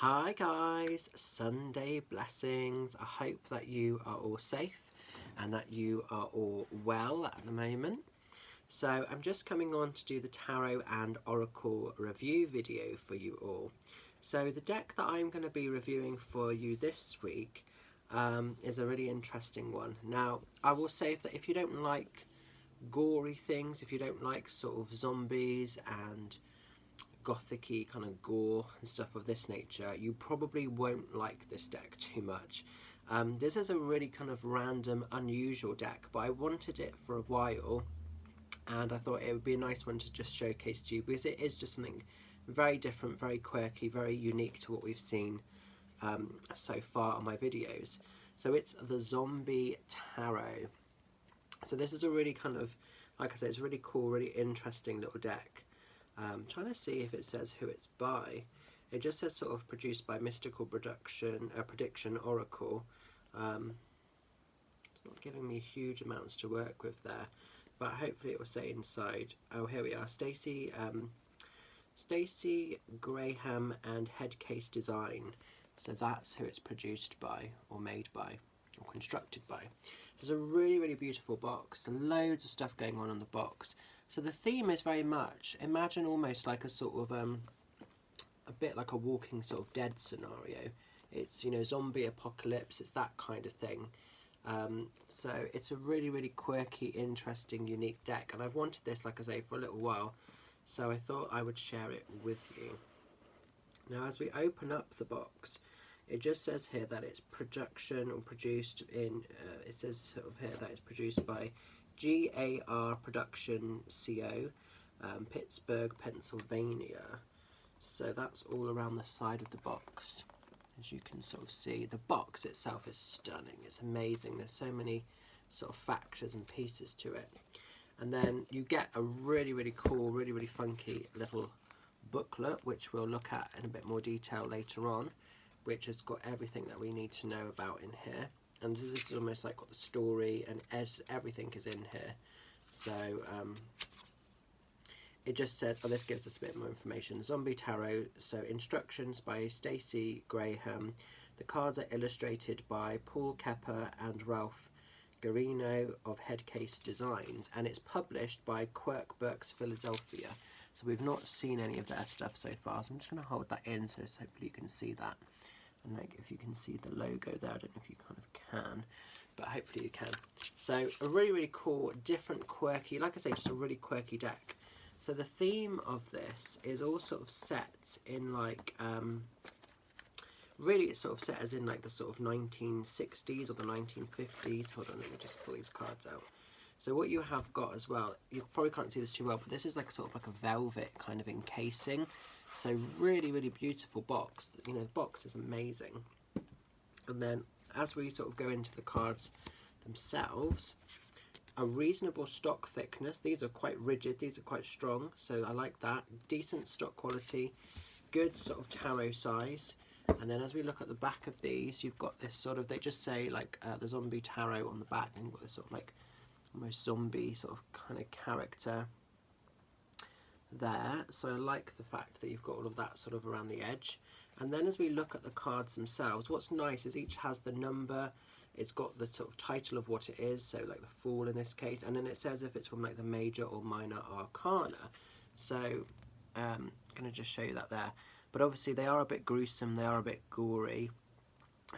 Hi guys, Sunday blessings. I hope that you are all safe and that you are all well at the moment. So I'm just coming on to do the tarot and oracle review video for you all. So the deck that I'm going to be reviewing for you this week is a really interesting one. Now I will say that if you don't like gory things, if you don't like sort of zombies and gothic-y kind of gore and stuff of this nature, you probably won't like this deck too much. This is a really kind of random, unusual deck, but I wanted it for a while and I thought it would be a nice one to just showcase to you because it is just something very different, very quirky, very unique to what we've seen so far on my videos. So it's the Zombie Tarot. So this is a really kind of, like I say, it's a really cool, really interesting little deck. Trying to see if it says who it's by. It just says sort of produced by Mystical Prediction Oracle. It's not giving me huge amounts to work with there, but hopefully it will say inside. Oh, here we are. Stacy Graham and Headcase Design. So that's who it's produced by, or made by, or constructed by. There's a really, really beautiful box and loads of stuff going on in the box. So the theme is very much, imagine almost like a sort of, a bit like a Walking sort of Dead scenario. It's, you know, zombie apocalypse, it's that kind of thing. So it's a really, really quirky, interesting, unique deck. And I've wanted this, like I say, for a little while. So I thought I would share it with you. Now as we open up the box, it just says here that it's production or produced in, it says sort of here that it's produced by GAR Production CO, Pittsburgh, Pennsylvania. So that's all around the side of the box. As you can sort of see, the box itself is stunning. It's amazing. There's so many sort of factors and pieces to it. And then you get a really, really cool, really, really funky little booklet, which we'll look at in a bit more detail later on, which has got everything that we need to know about in here. And this is almost like got the story and everything is in here. So it just says, oh, this gives us a bit more information. Zombie Tarot, so instructions by Stacy Graham. The cards are illustrated by Paul Kepple and Ralph Garino of Headcase Designs, and it's published by Quirk Books Philadelphia. So we've not seen any of their stuff so far, so I'm just going to hold that in so hopefully you can see that. And like if you can see the logo there, I don't know if you kind of can, but hopefully you can. So a really, really cool, different, quirky, like I say, just a really quirky deck. So the theme of this is all sort of set in like, really it's sort of set as in like the sort of 1960s or the 1950s. Hold on, let me just pull these cards out. So what you have got as well, you probably can't see this too well, but this is like sort of like a velvet kind of encasing. So really, really beautiful box. You know, the box is amazing. And then as we sort of go into the cards themselves, a reasonable stock thickness. These are quite rigid, these are quite strong, so I like that. Decent stock quality, good sort of tarot size. And then as we look at the back of these, you've got this sort of, they just say like the Zombie Tarot on the back, and you've got this sort of like almost zombie sort of kind of character there. So I like the fact that you've got all of that sort of around the edge. And then as we look at the cards themselves, what's nice is each has the number, it's got the sort of title of what it is, so like the Fool in this case, and then it says if it's from like the major or minor arcana. So I'm going to just show you that there. But obviously they are a bit gruesome, they are a bit gory,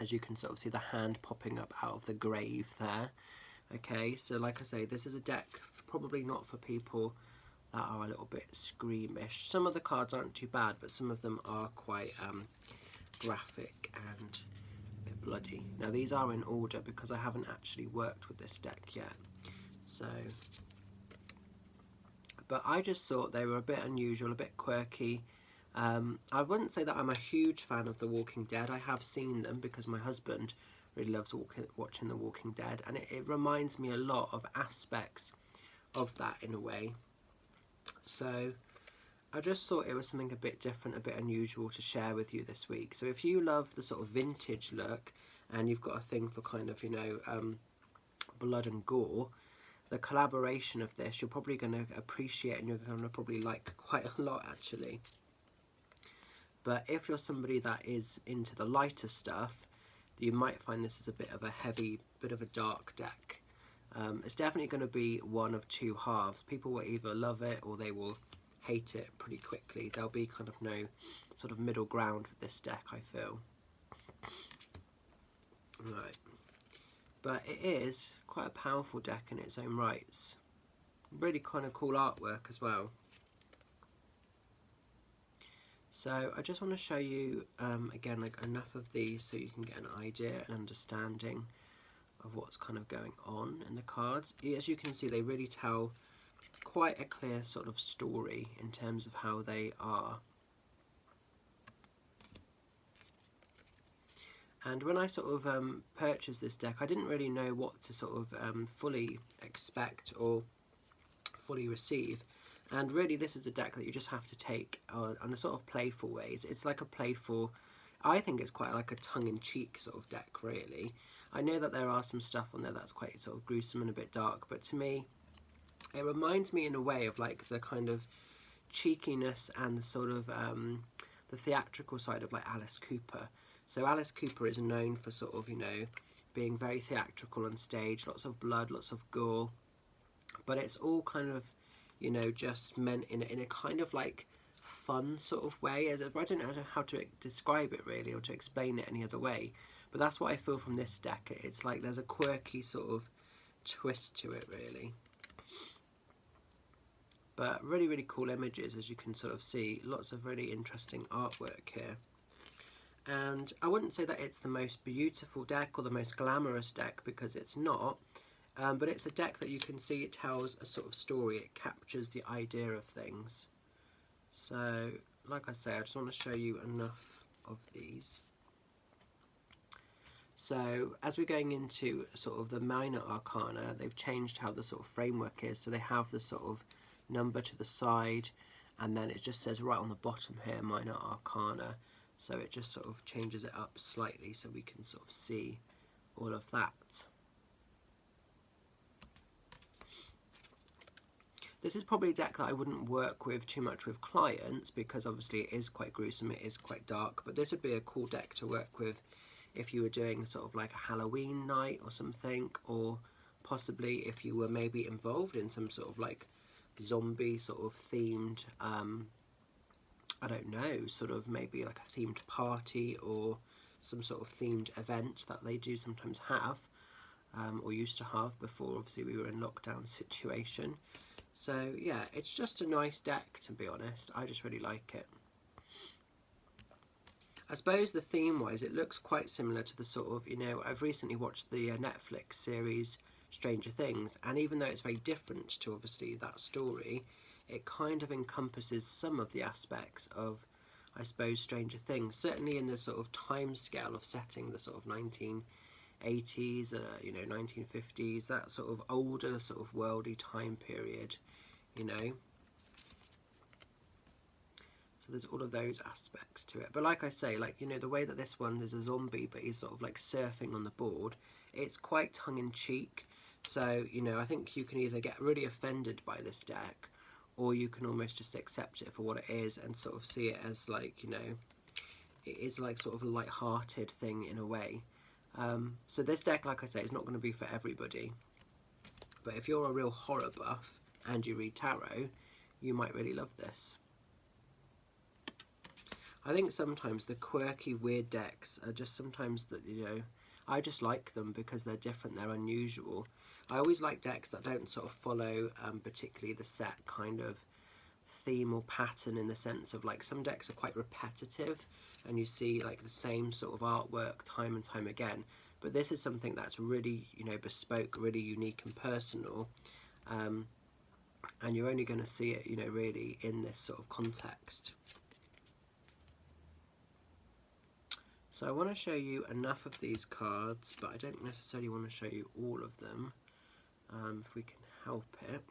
as you can sort of see the hand popping up out of the grave there. Okay, so like I say, this is a deck probably not for people that are a little bit squeamish. Some of the cards aren't too bad, but some of them are quite graphic and a bit bloody. Now these are in order because I haven't actually worked with this deck yet. So, but I just thought they were a bit unusual, a bit quirky. I wouldn't say that I'm a huge fan of The Walking Dead. I have seen them because my husband really loves watching The Walking Dead, and it reminds me a lot of aspects of that in a way. So I just thought it was something a bit different, a bit unusual to share with you this week. So if you love the sort of vintage look and you've got a thing for kind of, you know, blood and gore, the collaboration of this you're probably going to appreciate and you're going to probably like quite a lot actually. But if you're somebody that is into the lighter stuff, you might find this is a bit of a heavy, bit of a dark deck. It's definitely going to be one of two halves. People will either love it or they will hate it pretty quickly. There'll be kind of no sort of middle ground with this deck, I feel. Right. But it is quite a powerful deck in its own rights. Really kind of cool artwork as well. So I just want to show you again like enough of these so you can get an idea and understanding of what's kind of going on in the cards. As you can see, they really tell quite a clear sort of story in terms of how they are. And when I sort of purchased this deck, I didn't really know what to sort of fully expect or fully receive. And really this is a deck that you just have to take on a sort of playful ways. It's like a playful, I think it's quite like a tongue-in-cheek sort of deck, really. I know that there are some stuff on there that's quite sort of gruesome and a bit dark, but to me, it reminds me in a way of like the kind of cheekiness and the sort of the theatrical side of like Alice Cooper. So Alice Cooper is known for sort of, you know, being very theatrical on stage, lots of blood, lots of gore, but it's all kind of, you know, just meant in a kind of like fun sort of way. I don't know how to describe it really or to explain it any other way, but that's what I feel from this deck. It's like there's a quirky sort of twist to it really. But really, really cool images, as you can sort of see. Lots of really interesting artwork here. And I wouldn't say that it's the most beautiful deck or the most glamorous deck, because it's not. But it's a deck that you can see it tells a sort of story. It captures the idea of things. So, like I say, I just want to show you enough of these. So, as we're going into sort of the minor arcana, they've changed how the sort of framework is. So they have the sort of number to the side, and then it just says right on the bottom here, minor arcana. So it just sort of changes it up slightly so we can sort of see all of that. This is probably a deck that I wouldn't work with too much with clients, because obviously it is quite gruesome, it is quite dark, but this would be a cool deck to work with if you were doing sort of like a Halloween night or something, or possibly if you were maybe involved in some sort of like zombie sort of themed, I don't know, sort of maybe like a themed party or some sort of themed event that they do sometimes have, or used to have before obviously we were in lockdown situation. So yeah, it's just a nice deck, to be honest. I just really like it. I suppose the theme wise it looks quite similar to the sort of, you know, I've recently watched the Netflix series Stranger Things, and even though it's very different to obviously that story, it kind of encompasses some of the aspects of, I suppose, Stranger Things, certainly in the sort of time scale of setting, the sort of 1980s, you know, 1950s, that sort of older sort of worldy time period, you know. So there's all of those aspects to it. But like I say, like, you know, the way that this one is a zombie, but he's sort of like surfing on the board, it's quite tongue-in-cheek. So, you know, I think you can either get really offended by this deck, or you can almost just accept it for what it is and sort of see it as like, you know, it is like sort of a light-hearted thing in a way. So this deck, like I say, is not going to be for everybody. But if you're a real horror buff and you read tarot, you might really love this. I think sometimes the quirky, weird decks are just sometimes that, you know, I just like them because they're different, they're unusual. I always like decks that don't sort of follow particularly the set kind of theme or pattern, in the sense of like some decks are quite repetitive and you see like the same sort of artwork time and time again. But this is something that's really, you know, bespoke, really unique and personal. And you're only going to see it, you know, really in this sort of context. So I want to show you enough of these cards, but I don't necessarily want to show you all of them, if we can help it.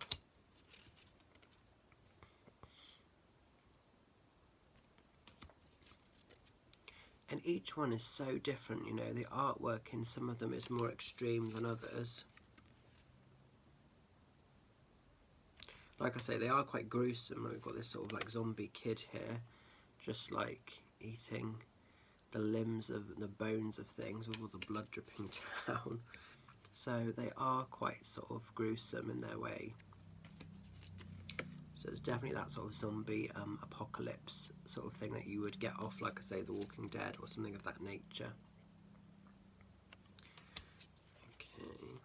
And each one is so different, you know, the artwork in some of them is more extreme than others. Like I say, they are quite gruesome. We've got this sort of like zombie kid here, just like, eating the limbs of the bones of things with all the blood dripping down. So they are quite sort of gruesome in their way. So it's definitely that sort of zombie apocalypse sort of thing that you would get off, like I say, The Walking Dead or something of that nature. Okay.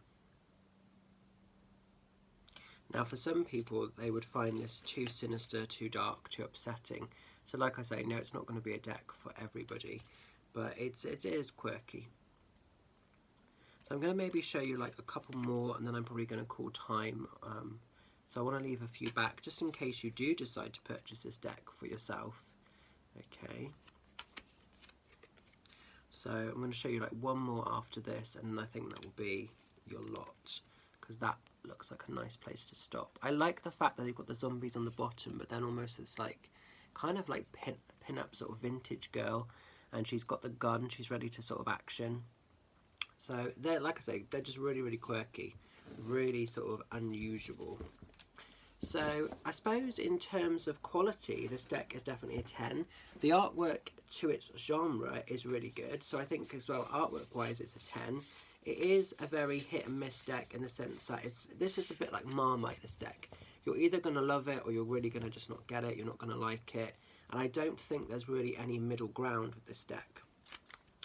Now for some people, they would find this too sinister, too dark, too upsetting. So like I say, no, it's not going to be a deck for everybody, but it is quirky. So I'm going to maybe show you like a couple more, and then I'm probably going to call time. So I want to leave a few back, just in case you do decide to purchase this deck for yourself. Okay. So I'm going to show you like one more after this, and I think that will be your lot, because that looks like a nice place to stop. I like the fact that they've got the zombies on the bottom, but then almost it's like kind of like pin up sort of vintage girl, and she's got the gun, she's ready to sort of action. So they're, like I say, they're just really, really quirky, really sort of unusual. So I suppose in terms of quality, this deck is definitely a 10. The artwork to its genre is really good, so I think as well, artwork wise, it's a 10. It is a very hit and miss deck in the sense that this is a bit like Marmite, this deck. You're either going to love it or you're really going to just not get it, you're not going to like it. And I don't think there's really any middle ground with this deck.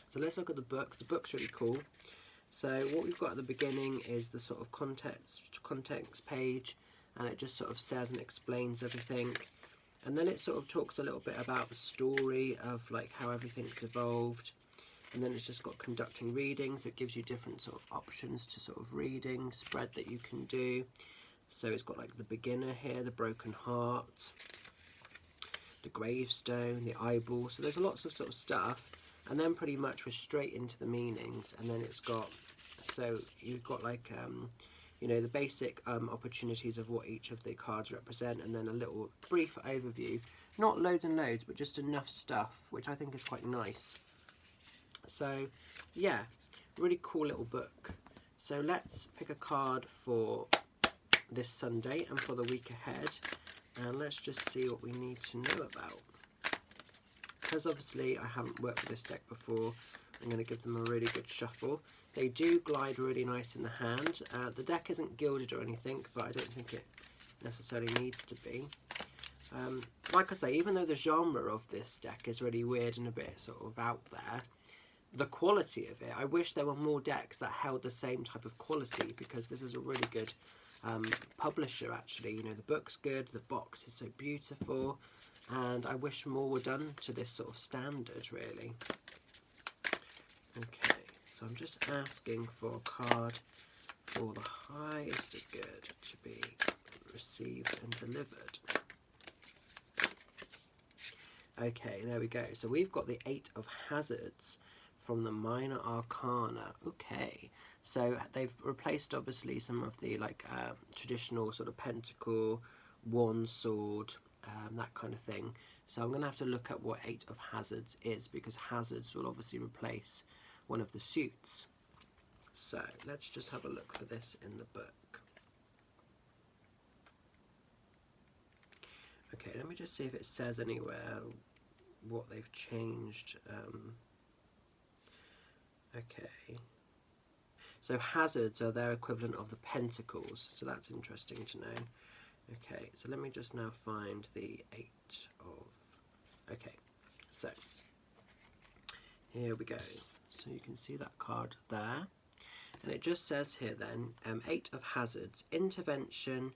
So let's look at the book. The book's really cool. So what we've got at the beginning is the sort of context page, and it just sort of says and explains everything. And then it sort of talks a little bit about the story of like how everything's evolved. And then it's just got conducting readings. It gives you different sort of options to sort of reading spread that you can do. So it's got like the beginner here, the broken heart, the gravestone, the eyeball. So there's lots of sort of stuff. And then pretty much we're straight into the meanings. And then it's got, so you've got like, you know, the basic opportunities of what each of the cards represent, and then a little brief overview. Not loads and loads, but just enough stuff, which I think is quite nice. So, yeah, really cool little book. So let's pick a card for this Sunday and for the week ahead, and let's just see what we need to know about. Because obviously I haven't worked with this deck before, I'm going to give them a really good shuffle. They do glide really nice in the hand. The deck isn't gilded or anything, but I don't think it necessarily needs to be. Like I say, even though the genre of this deck is really weird and a bit sort of out there, the quality of it, I wish there were more decks that held the same type of quality, because this is a really good publisher actually. You know, the book's good, the box is so beautiful, and I wish more were done to this sort of standard really. Okay, so I'm just asking for a card for the highest of good to be received and delivered. Okay, there we go. So we've got the 8 of Hazards from the Minor Arcana. Okay, so they've replaced obviously some of the like traditional sort of pentacle, wand, sword, that kind of thing. So I'm going to have to look at what 8 of Hazards is, because Hazards will obviously replace one of the suits. So let's just have a look for this in the book. Okay, let me just see if it says anywhere what they've changed. Okay, so hazards are their equivalent of the pentacles, so that's interesting to know. Okay, so let me just now find the 8 of... Okay, so here we go. So you can see that card there, and it just says here then, 8 of Hazards, intervention,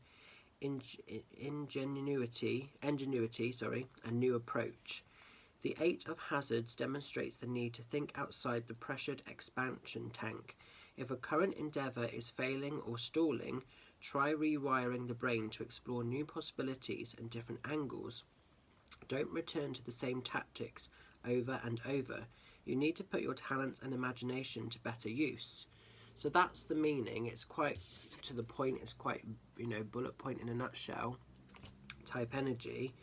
ingenuity, a new approach. The 8 of Hazards demonstrates the need to think outside the pressured expansion tank. If a current endeavour is failing or stalling, try rewiring the brain to explore new possibilities and different angles. Don't return to the same tactics over and over. You need to put your talents and imagination to better use. So that's the meaning. It's quite to the point. It's quite, you know, bullet point in a nutshell type energy.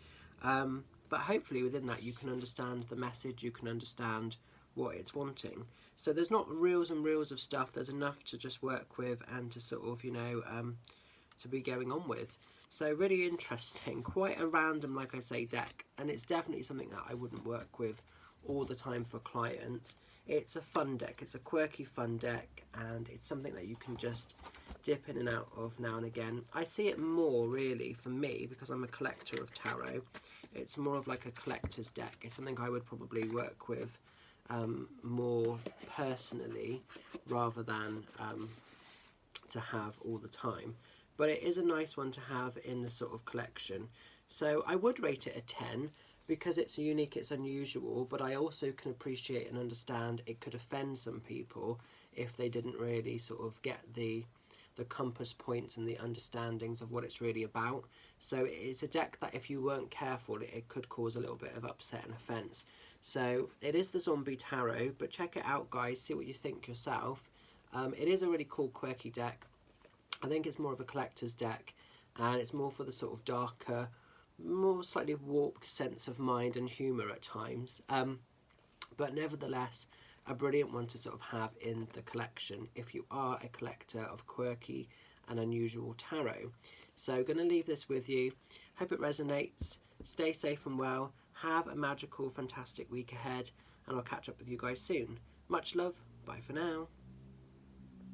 But hopefully within that you can understand the message, you can understand what it's wanting. So there's not reels and reels of stuff, there's enough to just work with and to sort of, you know, to be going on with. So really interesting, quite a random, like I say, deck, and it's definitely something that I wouldn't work with all the time for clients. It's a fun deck, it's a quirky fun deck, and it's something that you can just dip in and out of now and again. I see it more really for me because I'm a collector of tarot. It's more of like a collector's deck. It's something I would probably work with more personally rather than to have all the time. But it is a nice one to have in the sort of collection. So I would rate it a 10 because it's unique, it's unusual, but I also can appreciate and understand it could offend some people if they didn't really sort of get the compass points and the understandings of what it's really about. So it's a deck that if you weren't careful, it could cause a little bit of upset and offence. So it is the Zombie Tarot, but check it out guys, see what you think yourself. It is a really cool quirky deck. I think it's more of a collector's deck, and it's more for the sort of darker, more slightly warped sense of mind and humour at times. But nevertheless, a brilliant one to sort of have in the collection if you are a collector of quirky and unusual tarot. So going to leave this with you. Hope it resonates. Stay safe and well. Have a magical, fantastic week ahead, and I'll catch up with you guys soon. Much love. Bye for now.